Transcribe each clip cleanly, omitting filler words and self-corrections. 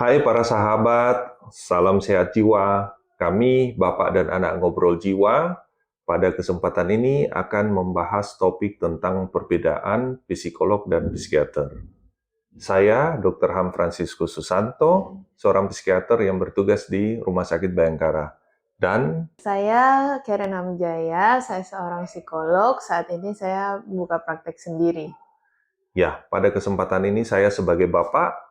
Hai para sahabat, salam sehat jiwa. Kami, Bapak dan Anak Ngobrol Jiwa, pada kesempatan ini akan membahas topik tentang perbedaan psikolog dan psikiater. Saya, Dr. Ham Franciscus Susanto, seorang psikiater yang bertugas di Rumah Sakit Bayangkara. Dan Saya Karen Hamjaya, saya seorang psikolog. Saat ini saya buka praktek sendiri. ya, pada kesempatan ini saya sebagai Bapak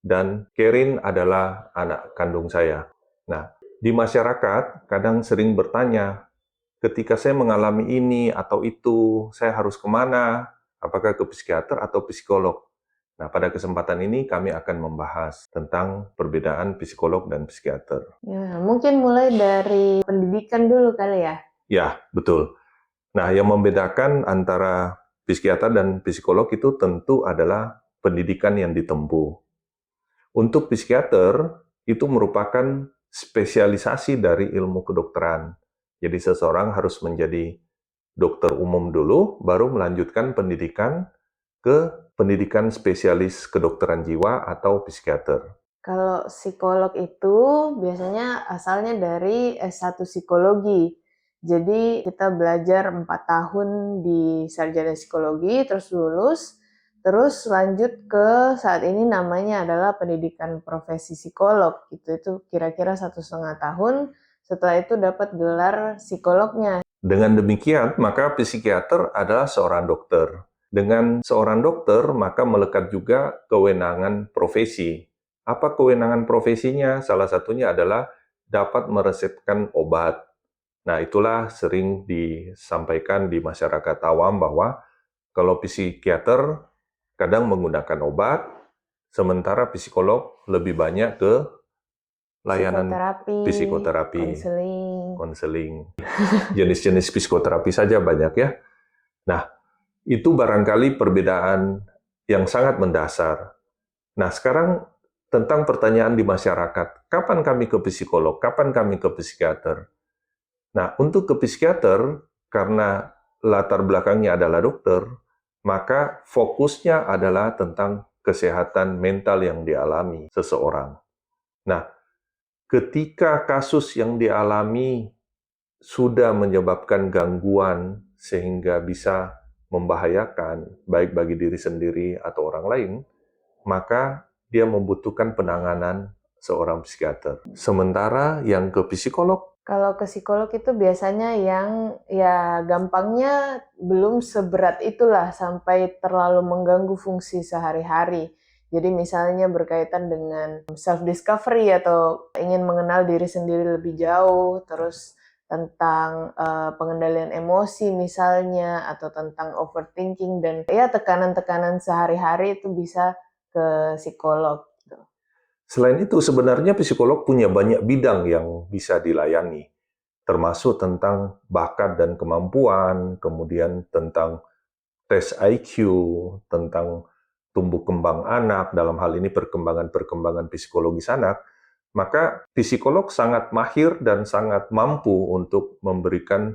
dan Kerin adalah anak kandung saya. Nah, di masyarakat kadang sering bertanya, ketika saya mengalami ini atau itu, saya harus kemana? Apakah ke psikiater atau psikolog? Nah, pada kesempatan ini kami akan membahas tentang perbedaan psikolog dan psikiater. Ya, mungkin mulai dari pendidikan dulu kali ya. Ya, betul. Nah, yang membedakan antara psikiater dan psikolog itu tentu adalah pendidikan yang ditempuh. Untuk psikiater, itu merupakan spesialisasi dari ilmu kedokteran. Jadi seseorang harus menjadi dokter umum dulu, baru melanjutkan pendidikan ke pendidikan spesialis kedokteran jiwa atau psikiater. Kalau psikolog itu biasanya asalnya dari S1 psikologi. Jadi kita belajar 4 tahun di sarjana psikologi, terus lulus, terus lanjut ke saat ini namanya adalah pendidikan profesi psikolog. Itu kira-kira 1,5 tahun. Setelah itu dapat gelar psikolognya. Dengan demikian, maka psikiater adalah seorang dokter. Dengan seorang dokter, maka melekat juga kewenangan profesi. Apa kewenangan profesinya? Salah satunya adalah dapat meresepkan obat. Nah, itulah sering disampaikan di masyarakat awam bahwa kalau psikiater kadang menggunakan obat, sementara psikolog lebih banyak ke layanan psikoterapi, konseling. Jenis-jenis psikoterapi saja banyak ya. Nah, itu barangkali perbedaan yang sangat mendasar. Nah, sekarang tentang pertanyaan di masyarakat, kapan kami ke psikolog, kapan kami ke psikiater? Nah, untuk ke psikiater, karena latar belakangnya adalah dokter, maka fokusnya adalah tentang kesehatan mental yang dialami seseorang. Nah, ketika kasus yang dialami sudah menyebabkan gangguan sehingga bisa membahayakan, baik bagi diri sendiri atau orang lain, maka dia membutuhkan penanganan seorang psikiater. Sementara yang ke psikolog, kalau ke psikolog itu biasanya yang ya gampangnya belum seberat itulah sampai terlalu mengganggu fungsi sehari-hari. Jadi misalnya berkaitan dengan self-discovery atau ingin mengenal diri sendiri lebih jauh, terus tentang pengendalian emosi misalnya, atau tentang overthinking dan ya tekanan-tekanan sehari-hari itu bisa ke psikolog. selain itu sebenarnya psikolog punya banyak bidang yang bisa dilayani, termasuk tentang bakat dan kemampuan, kemudian tentang tes IQ, tentang tumbuh kembang anak, dalam hal ini perkembangan-perkembangan psikologis anak, maka psikolog sangat mahir dan sangat mampu untuk memberikan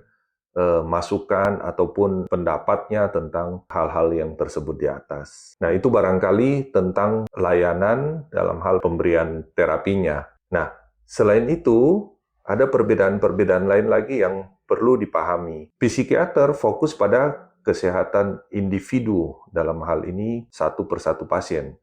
masukan ataupun pendapatnya tentang hal-hal yang tersebut di atas. Nah, itu barangkali tentang layanan dalam hal pemberian terapinya. Nah, selain itu, ada perbedaan-perbedaan lain lagi yang perlu dipahami. Psikiater fokus pada kesehatan individu, dalam hal ini satu persatu pasien.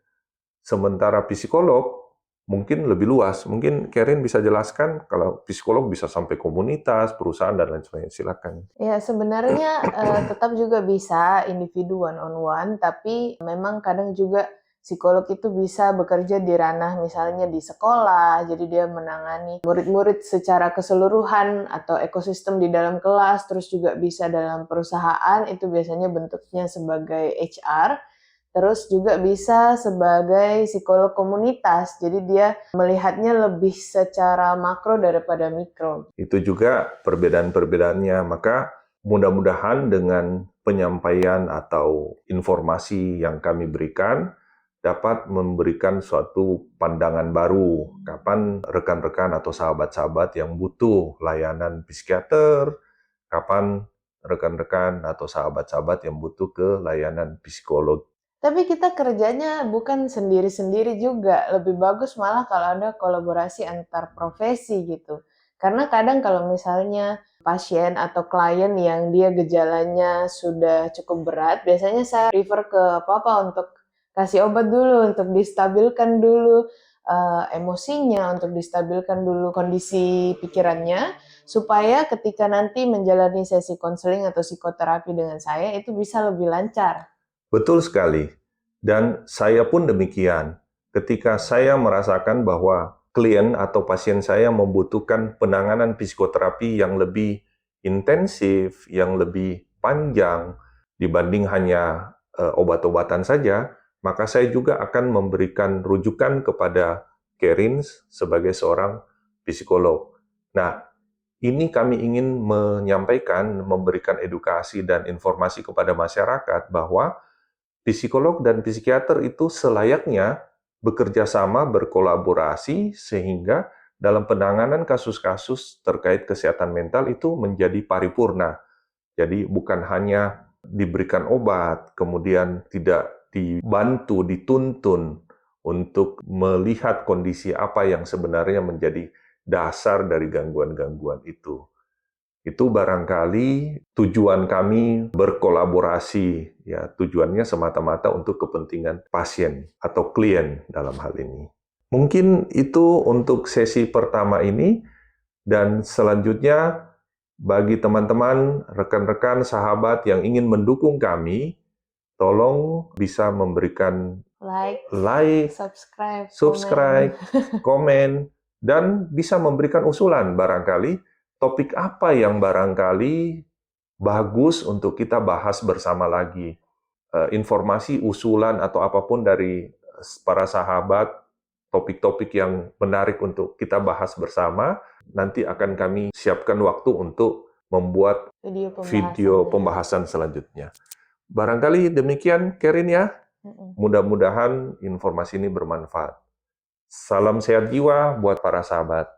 Sementara psikolog mungkin lebih luas. Mungkin Karen bisa jelaskan kalau psikolog bisa sampai komunitas, perusahaan, dan lain sebagainya. Silakan. Ya, sebenarnya tetap juga bisa individu one on one, tapi memang kadang juga psikolog itu bisa bekerja di ranah misalnya di sekolah, jadi dia menangani murid-murid secara keseluruhan atau ekosistem di dalam kelas, terus juga bisa dalam perusahaan, itu biasanya bentuknya sebagai HR. Terus juga bisa sebagai psikolog komunitas, jadi dia melihatnya lebih secara makro daripada mikro. Itu juga perbedaan-perbedaannya. Maka mudah-mudahan dengan penyampaian atau informasi yang kami berikan dapat memberikan suatu pandangan baru kapan rekan-rekan atau sahabat-sahabat yang butuh layanan psikiater, kapan rekan-rekan atau sahabat-sahabat yang butuh ke layanan psikolog. Tapi kita kerjanya bukan sendiri-sendiri juga, lebih bagus malah kalau ada kolaborasi antar profesi gitu. Karena kadang kalau misalnya pasien atau klien yang dia gejalanya sudah cukup berat, biasanya saya refer ke papa untuk kasih obat dulu, untuk distabilkan dulu emosinya, untuk distabilkan dulu kondisi pikirannya, supaya ketika nanti menjalani sesi konseling atau psikoterapi dengan saya itu bisa lebih lancar. Betul sekali. Dan saya pun demikian. Ketika saya merasakan bahwa klien atau pasien saya membutuhkan penanganan psikoterapi yang lebih intensif, yang lebih panjang dibanding hanya obat-obatan saja, maka saya juga akan memberikan rujukan kepada Kerins sebagai seorang psikolog. Nah, ini kami ingin menyampaikan, memberikan edukasi dan informasi kepada masyarakat bahwa psikolog dan psikiater itu selayaknya bekerja sama, berkolaborasi, sehingga dalam penanganan kasus-kasus terkait kesehatan mental itu menjadi paripurna. Jadi bukan hanya diberikan obat, kemudian tidak dibantu, dituntun untuk melihat kondisi apa yang sebenarnya menjadi dasar dari gangguan-gangguan itu. Itu barangkali tujuan kami berkolaborasi, ya tujuannya semata-mata untuk kepentingan pasien atau klien dalam hal ini. Mungkin itu untuk sesi pertama ini, dan selanjutnya bagi teman-teman, rekan-rekan, sahabat yang ingin mendukung kami, tolong bisa memberikan like, subscribe, komen, dan bisa memberikan usulan barangkali topik apa yang barangkali bagus untuk kita bahas bersama lagi. Informasi, usulan, atau apapun dari para sahabat, topik-topik yang menarik untuk kita bahas bersama, nanti akan kami siapkan waktu untuk membuat video pembahasan selanjutnya. Barangkali demikian, Kerin ya. Mudah-mudahan informasi ini bermanfaat. Salam sehat jiwa buat para sahabat.